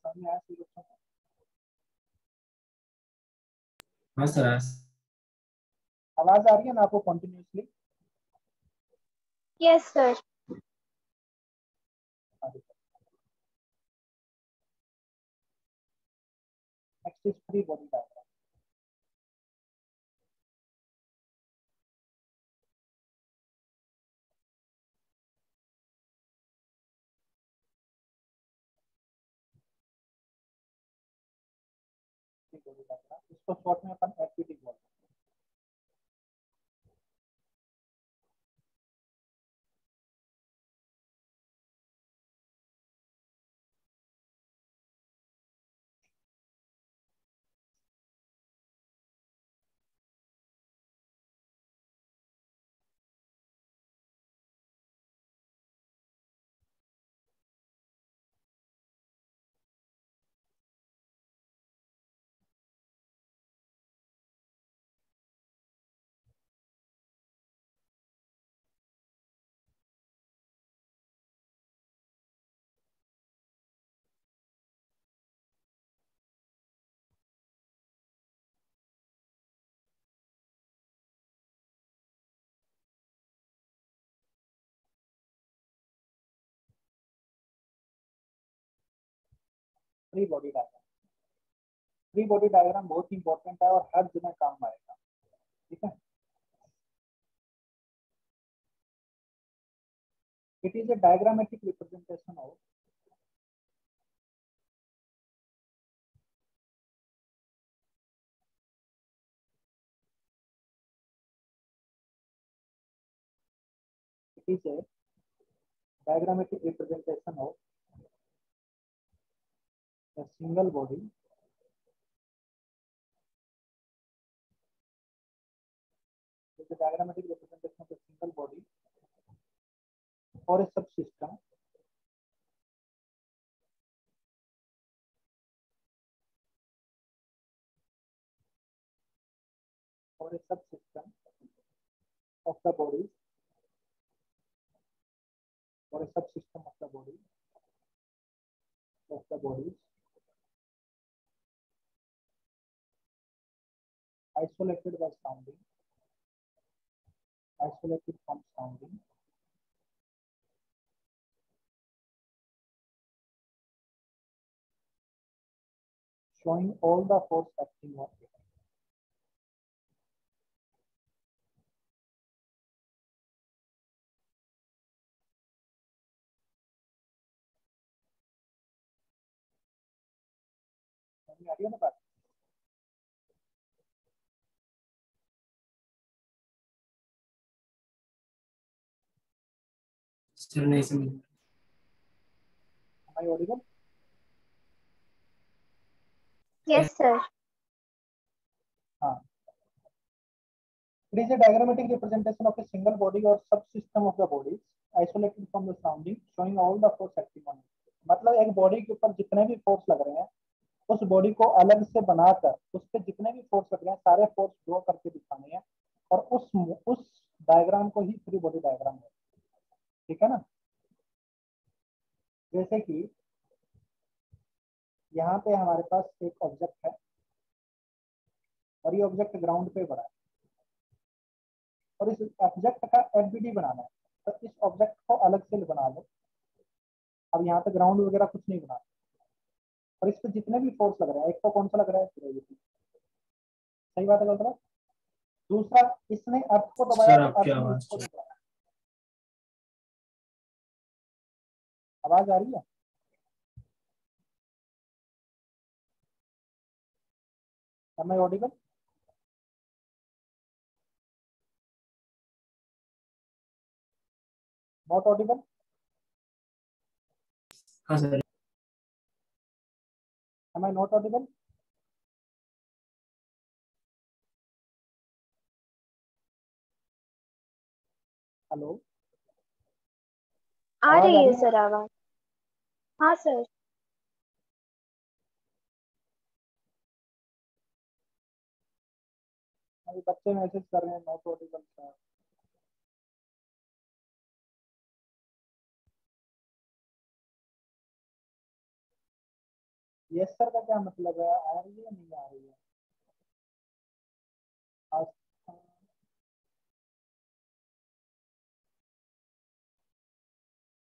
समझ में आया सही बच्चों को? हाँ सर। आवाज आ रही है ना आपको continuously? Yes, sir. Next is free body diagram. इसको शॉर्ट में अपन एफबीटी बोलते हैं। Free body diagram. Free body diagram बहुत इंपॉर्टेंट है और हर जगह काम आएगा। ठीक है? It is a diagrammatic representation of it is a diagrammatic representation of a single body is a diagrammatic representation of a single body or a subsystem or a subsystem of the body or a subsystem of the body isolated by sounding, isolated from sounding, showing all the force acting on it. समझ में आ रही है ना बात? Sir नहीं समझ। Am I audible? Yes, sir. हाँ. It is a diagrammatic representation of a single body or subsystem of the bodies isolated from the surrounding, showing all the force acting on it. मतलब एक body के ऊपर जितने भी force लग रहे हैं उस बॉडी को अलग से बनाकर उस पे जितने भी फोर्स लग रहे हैं सारे फोर्स ड्रॉ करके दिखाने हैं और उस डायग्राम को ही फ्री बॉडी डायग्राम है. ठीक है ना? जैसे कि यहाँ पे हमारे पास एक ऑब्जेक्ट है और ये ऑब्जेक्ट ग्राउंड पे पड़ा है और इस ऑब्जेक्ट का एफबीडी बनाना है. तो इस ऑब्जेक्ट को अलग से बना लो. अब यहाँ पे ग्राउंड वगैरह कुछ नहीं बना और इस पे जितने भी फोर्स लग रहे हैं, एक तो कौन सा लग रहा है? ग्रेविटी. सही बात है, गलत बात? दूसरा, इसने अर्थ को दबाया सर तो आपकी अर्थ ने आवाज इसको दबाया. आवाज आ रही है? Am I audible? Not audible? हाँ sir. Am I not audible? Hello, आ आवाज रही आ है रही है? सर आवाज. हाँ सर. अभी बच्चे मैसेज कर रहे हैं not Audible sir. Yes sir का क्या मतलब है? आ रही है नहीं आ रही है? आज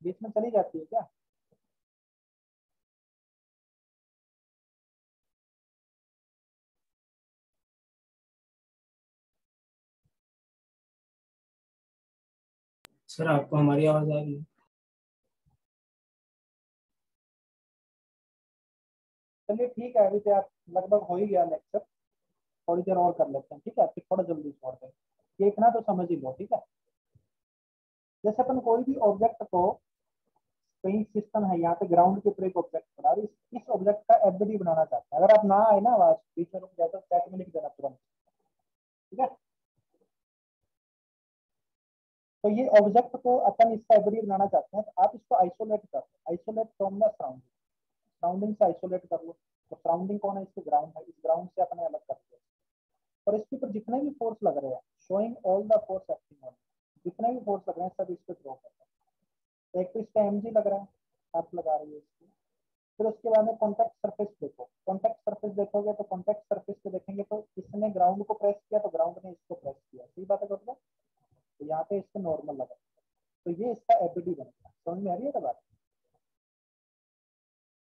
बीच में चली जाती है क्या? सर आपको हमारी आवाज आ रही है? चलिए ठीक है, अभी तो आप लगभग हो ही गया लेक्चर. थोड़ी देर और कर लेते हैं, ठीक है? फिर थोड़ा जल्दी छोड़ दें. ये इतना तो समझ ही लो, ठीक है? जैसे अपन कोई भी ऑब्जेक्ट को, कहीं सिस्टम है यहाँ पे ग्राउंड के ऊपर एक ऑब्जेक्ट बना रही, इस ऑब्जेक्ट का एफबीडी बनाना चाहते हैं. अगर आप ना आए ना आवाज बीच में रुक जाए तो चैट में लिख देना तुरंत. ठीक है? तो ये ऑब्जेक्ट को अपन इसका एफबीडी बनाना चाहते हैं तो आप इसको आइसोलेट कर लो. Isolate from the surrounding. Surrounding से आइसोलेट कर लो. तो सराउंडिंग कौन है? इसके ग्राउंड है. इस ग्राउंड से अपने अलग कर दिया और इसके ऊपर जितने भी फोर्स लग रहे हैं, showing all the force acting on, जितने भी फोर्स लग रहे हैं सब इस पे ड्रॉ कर रहे हैं. एक तो इसका एमजी लग रहा है, आप लगा रही है इसको. फिर उसके बाद में कॉन्टैक्ट सरफेस देखो. कॉन्टैक्ट सरफेस देखोगे तो कॉन्टैक्ट सरफेस पे देखेंगे तो इसने ग्राउंड को प्रेस किया तो ग्राउंड ने इसको प्रेस किया. सही बात है मतलब? तो यहाँ पे इसको नॉर्मल लगा तो ये इसका एफबीडी बनेगा. समझ में आ रही है बात?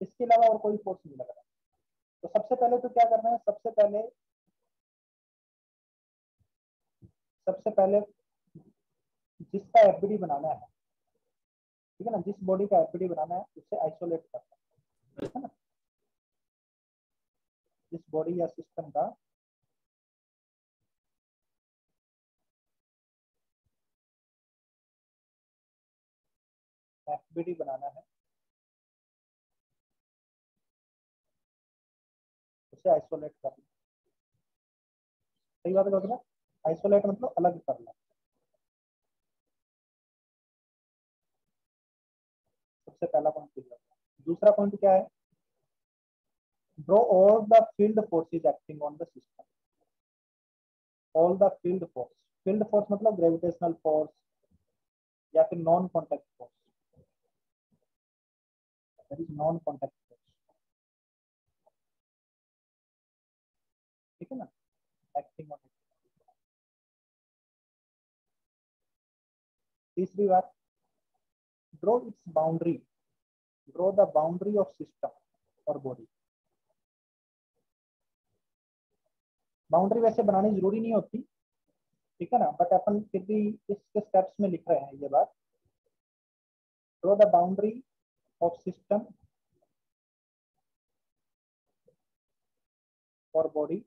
इसके अलावा और कोई फोर्स नहीं लग रहा. तो सबसे पहले तो क्या करना है? सबसे पहले जिसका एफबीडी बनाना है, ठीक है ना, जिस बॉडी का एफबीडी बनाना है उसे आइसोलेट करना है. ठीक है ना? जिस बॉडी या सिस्टम का एफबीडी बनाना है उसे आइसोलेट करना. सही बात है मतलब? आइसोलेट मतलब अलग करना. सबसे पहला पॉइंट क्लियर. दूसरा पॉइंट क्या है? Draw all the field forces acting on the system. All the field force. Field force मतलब ग्रेविटेशनल फोर्स या फिर non contact force. That is non contact force. ठीक है ना? Acting on. तीसरी बात, draw it's boundary. Draw the boundary of system और body. Boundary वैसे बनानी जरूरी नहीं होती, ठीक है ना, बट अपन फिर भी इसके स्टेप्स में लिख रहे हैं ये बात. Draw the boundary of system for body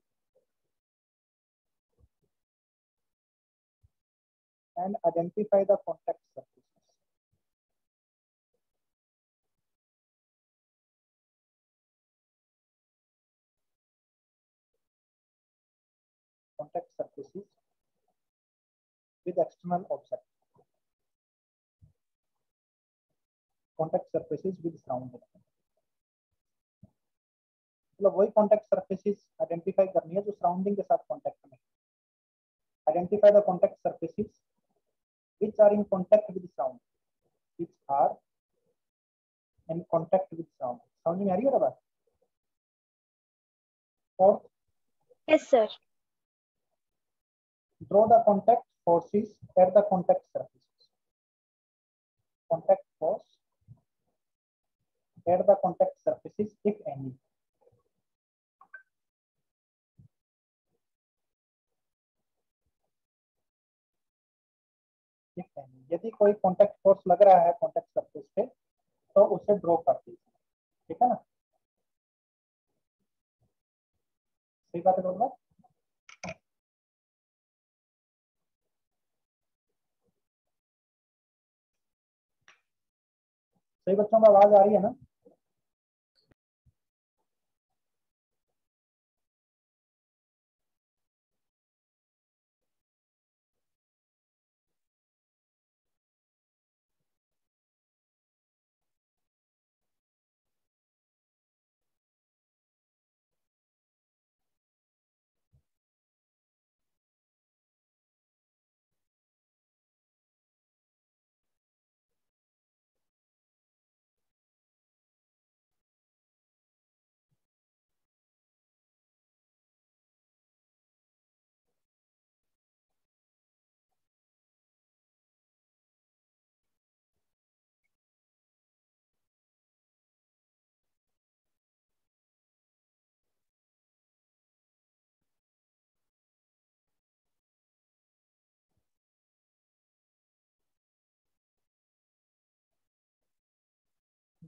and identify the contact surfaces. Contact surfaces with external objects. Contact surfaces with surrounding. मतलब वही कॉन्टेक्ट सरफेसेस आइडेंटिफाई करनी है जो सराउंडिंग के साथ कॉन्टेक्ट में. Identify the contact surfaces which are in contact with sound, which are in contact with sound. समझ में आ रही है बात? Fourth, Yes, sir. draw the contact forces at the contact surfaces. Contact force at the contact surfaces, if any. यदि कोई contact force लग रहा है कॉन्टेक्ट सरफेस पे तो उसे ड्रॉ कर दीजिए. ठीक है ना? सही बात है बोलना. सही बच्चों में आवाज आ रही है ना?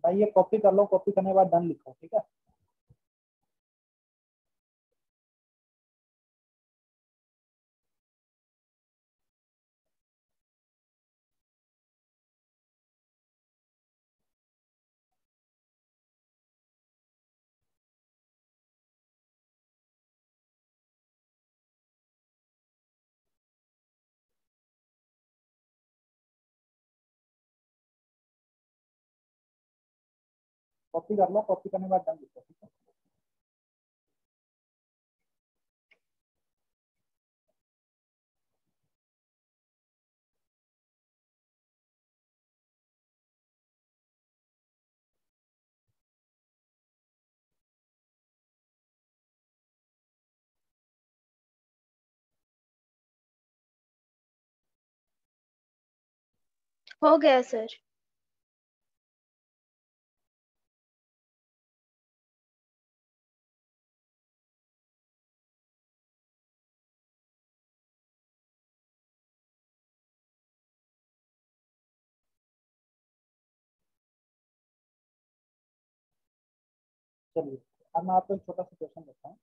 भाई ये कॉपी कर लो, कॉपी करने के बाद डन लिखो. ठीक है? कॉपी कर लो, कॉपी करने के बाद डन लिखो. ठीक है? हो गया सर. चलिए अब मैं आपको एक छोटा सा क्वेश्चन देता हूँ.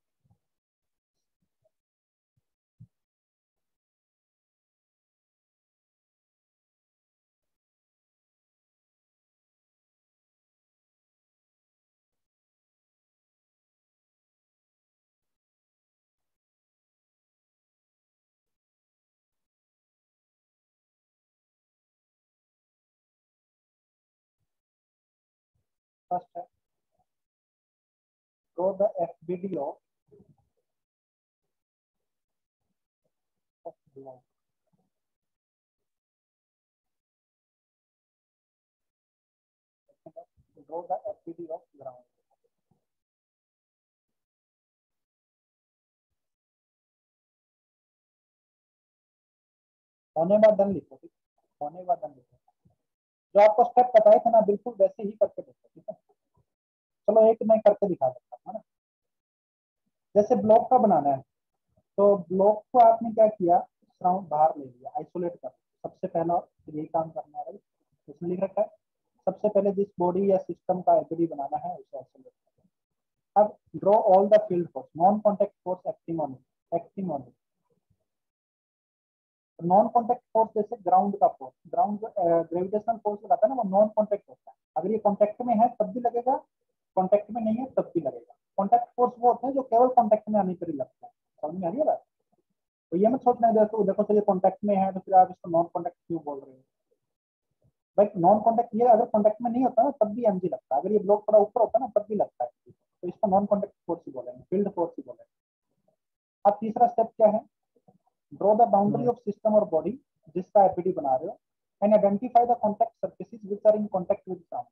फर्स्ट है draw the FBD of block. Draw the FBD of ground. होने बाद डन लिखो. ठीक? होने बाद डन लिखो. जो आपको स्टेप बताए थे ना बिल्कुल वैसे ही करके देखो. ठीक है? चलो एक मैं करके दिखा देता हूँ. है ना? जैसे ब्लॉक का बनाना है तो ब्लॉक को आपने क्या किया, साउंड बाहर ले लिया, आइसोलेट कर. सबसे पहला यही काम करना है. उसमें लिख रखा है सबसे पहले जिस बॉडी या सिस्टम का एफबीडी बनाना है उसे आइसोलेट करना. अब draw all the field force, non contact force acting on non contact force जैसे ग्राउंड का फोर्स, ग्राउंड जो ग्रेविटेशनल फोर्स लगाता है ना वो नॉन कॉन्टेक्ट होता है। अगर ये कॉन्टेक्ट में है तब भी लगेगा, कॉन्टेक्ट में नहीं है तब भी लगेगा। कॉन्टेक्ट फोर्स वो होते हैं जो केवल कॉन्टेक्ट में आने पर ही लगता है। समझ में आ रही है बात? तो ये मत सोचना है देखो देखो सर ये कॉन्टेक्ट में है तो फिर आप इसको नॉन कॉन्टेक्ट क्यों बोल रहे हो। भाई नॉन कॉन्टेक्ट ये अगर कॉन्टेक्ट में नहीं होता ना तब भी एमजी लगता है, अगर ये ब्लॉक थोड़ा ऊपर होता है ना तब भी लगता है, तो इसको नॉन कॉन्टेक्ट फोर्स ही बोलेंगे, फील्ड फोर्स ही बोलेंगे। अब तीसरा स्टेप क्या है, draw the boundary of system और बॉडी जिसका एपीडी बना रहे हो and identify the contact surfaces which are in contact with sound.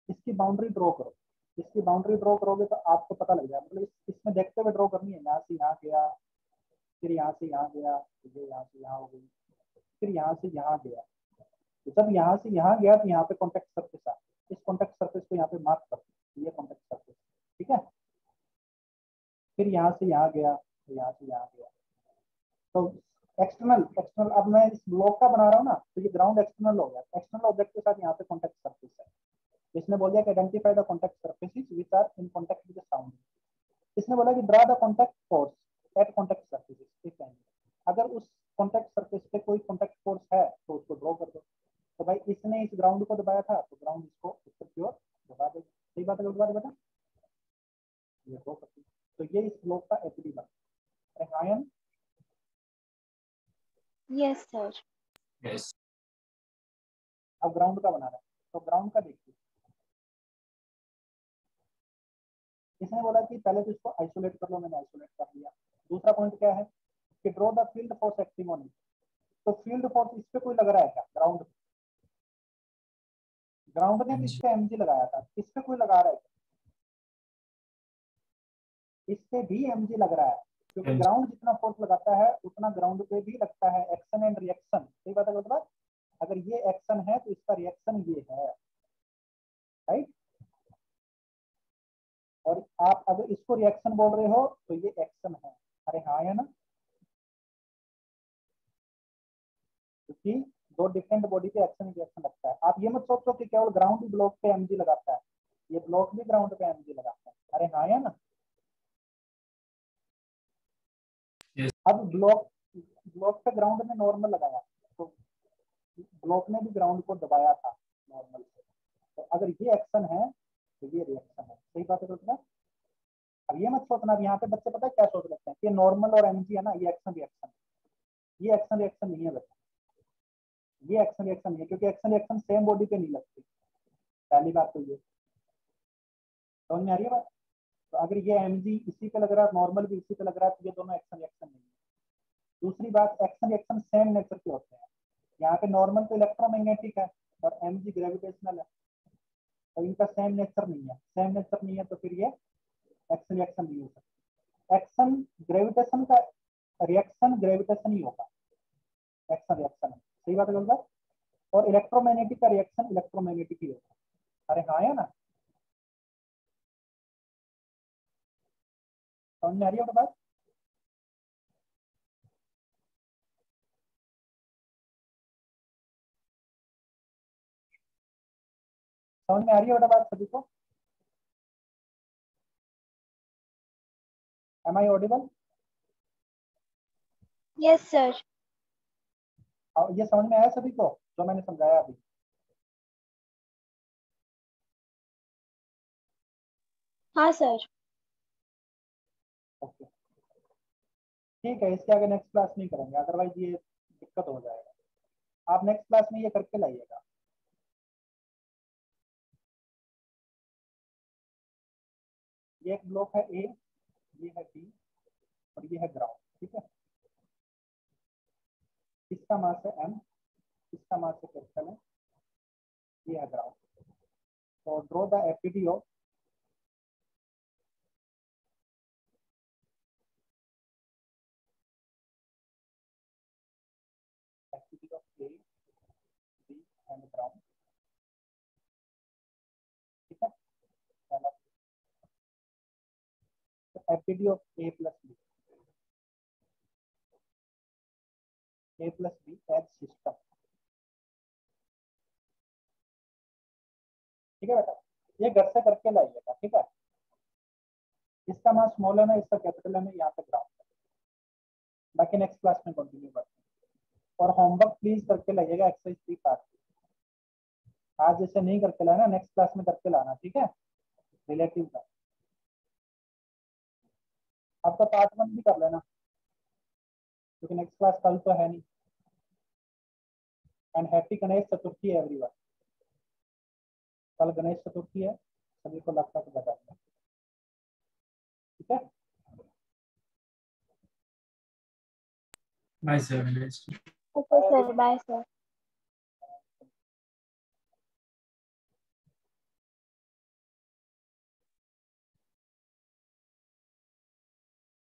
इसकी बाउंड्री ड्रॉ करो, इसकी बाउंड्री ड्रॉ करोगे तो आपको पता लग जाएगा, मतलब इसमें देखते हुए ड्रॉ करनी है, यहाँ से यहाँ गया, फिर यहाँ से यहाँ गया, ये यहाँ से यहाँ हो गई, फिर यहाँ से यहाँ गया। तो जब यहाँ से यहाँ गया तो यहाँ पे कॉन्टैक्ट सर्फेस आ, इस कॉन्टैक्ट सर्फेस को यहाँ पे मार्क कर दो, ये कॉन्टैक्ट सर्फेस, ठीक है। फिर यहाँ से यहाँ गया, तो यहाँ से यहाँ गया। तो एक्सटर्नल एक्सटर्नल अब मैं इस ब्लॉक का बना रहा हूँ ना, तो ये ग्राउंड एक्सटर्नल हो गया, एक्सटर्नल ऑब्जेक्ट के साथ यहाँ पे कॉन्टैक्ट सर्फेस है। इसने बोल दिया कि identify the contact surfaces which are in contact with the sound. इसने बोला कि draw the contact force at contact surfaces, ठीक है। अगर उस कॉन्टैक्ट सर्फेस पे कोई कॉन्टैक्ट फोर्स है तो उसको ड्रॉ कर दो। तो भाई इसने इस ग्राउंड को दबाया था तो ग्राउंड इसको उत्तर की ओर दबा देगा। सही बात है गलत बेटा? ये ड्रॉ कर दो। तो ये इस ब्लॉक का एपीडी बना। Ion Yes, sir. Yes. अब ग्राउंड का बना रहा है, तो ग्राउंड का देखिए, इसने बोला कि पहले तो इसको आइसोलेट कर लो, मैंने आइसोलेट कर लिया। दूसरा पॉइंट क्या है कि draw the field force acting on it. तो फील्ड फोर्स इस पे कोई लग रहा है क्या, ग्राउंड पे? ग्राउंड ने भी इस पे एमजी लगाया था, इस पे कोई लगा रहा है क्या? इस पे भी एमजी लग रहा है, क्योंकि MG. ग्राउंड जितना फोर्स लगाता है उतना ग्राउंड पे भी लगता है। एक्शन एंड रिएक्शन, सही बात है गलत बात? अगर ये एक्शन है तो इसका रिएक्शन ये है, राइट। और आप अगर इसको रिएक्शन बोल रहे हो तो ये एक्शन है। अरे हाँ है ना, क्योंकि दो डिफरेंट बॉडी पे एक्शन रिएक्शन लगता है। आप ये मत सोचो कि केवल ग्राउंड ही ब्लॉक पे एमजी लगाता है, ये ब्लॉक भी ग्राउंड पे एमजी लगाता है। अरे हाँ है ना। Yes. अब ब्लॉक ब्लॉक पे ग्राउंड में नॉर्मल लगाया तो ब्लॉक ने भी ग्राउंड को दबाया था नॉर्मल से, तो अगर ये एक्शन है तो ये रिएक्शन है। सही बात है दोस्तों? अब ये मत सोचना, अब यहाँ पे बच्चे पता है क्या सोच लेते हैं कि नॉर्मल और एमजी है ना, ये एक्शन रिएक्शन, ये एक्शन रिएक्शन नहीं है बच्चे, ये एक्शन रिएक्शन नहीं है, क्योंकि एक्शन रिएक्शन सेम बॉडी पे नहीं लगती। पहली बात तो ये समझ में आ रही है बात। तो अगर ये एमजी इसी पे लग रहा है, नॉर्मल भी इसी पे लग रहा है, तो ये दोनों एक्शन रिएक्शन नहीं है। दूसरी बात, एक्शन रिएक्शन सेम नेचर के होते हैं। यहाँ पे नॉर्मल तो इलेक्ट्रोमैग्नेटिक है और एमजी ग्रेविटेशनल है, तो इनका सेम नेचर नहीं है। सेम नेचर नहीं है तो फिर ये एक्शन रिएक्शन नहीं हो सकता। एक्शन ग्रेविटेशन का रिएक्शन ग्रेविटेशन ही होगा, एक्शन रिएक्शन है। सही बात है गलत? और इलेक्ट्रोमैग्नेटिक का रिएक्शन इलेक्ट्रोमैग्नेटिक ही होगा। अरे हाँ है ना, समझ में आ रही है बात? समझ में आ रही है बात सभी को? Am I audible? Yes, sir. ये समझ में आया सभी को जो मैंने समझाया अभी? हाँ सर। ओके ठीक है, इसके आगे नेक्स्ट क्लास नहीं करेंगे, अदरवाइज ये दिक्कत हो जाएगा। आप नेक्स्ट क्लास में ये करके लाइएगा। ये एक ब्लॉक है ए, ये है बी और ये है ग्राउंड, ठीक है। इसका मास है एम, इसका मास है कैपिटल है, ये है ग्राउंड। तो draw the FBD of A B and ground, ठीक है। पहला तो FBD of A plus B, A plus B as system, ठीक है बेटा। ये घर से करके लाइएगा, ठीक है। इसका मान स्मॉल है ना, इसका कैपिटल है ना, यहाँ पे ग्राउंड। बाकी नेक्स्ट क्लास में कंटिन्यू करते हैं। और होमवर्क प्लीज करके लाइएगा, एक्सरसाइज 3 पार्ट। आज जैसे नहीं करके लाना, नेक्स्ट क्लास में करके लाना, ठीक है। रिलेटिव का आपका पार्ट 1 भी कर लेना, क्योंकि नेक्स्ट क्लास कल तो है नहीं। एंड हैप्पी गणेश चतुर्थी है एवरीवन। कल गणेश चतुर्थी है, सभी को लगता तो बता दें, ठीक है। Bye, sir. Nice. Okay, sir. Bye, sir.